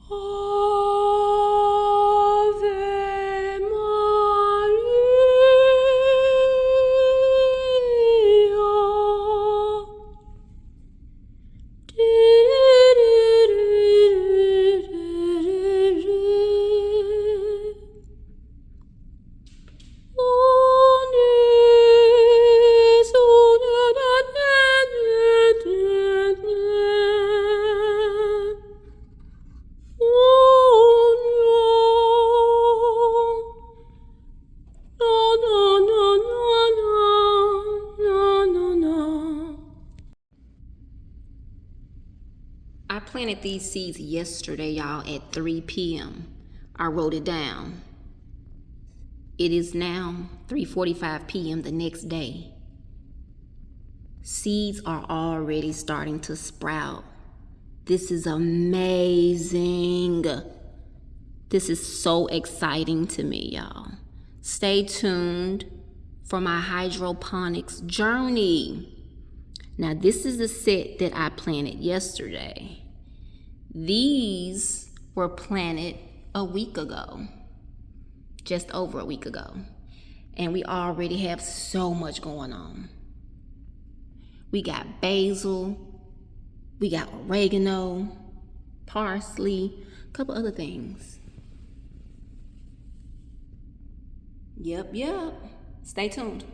Ave I planted these seeds yesterday, y'all, at 3 p.m. I wrote it down. It is now 3:45 p.m. the next day. Seeds are already starting to sprout. This is amazing. This is so exciting to me, y'all. Stay tuned for my hydroponics journey. Now, this is the set that I planted yesterday. These were planted a week ago, just over a week ago. And we already have so much going on. We got basil, we got oregano, parsley, a couple other things. Yep. Stay tuned.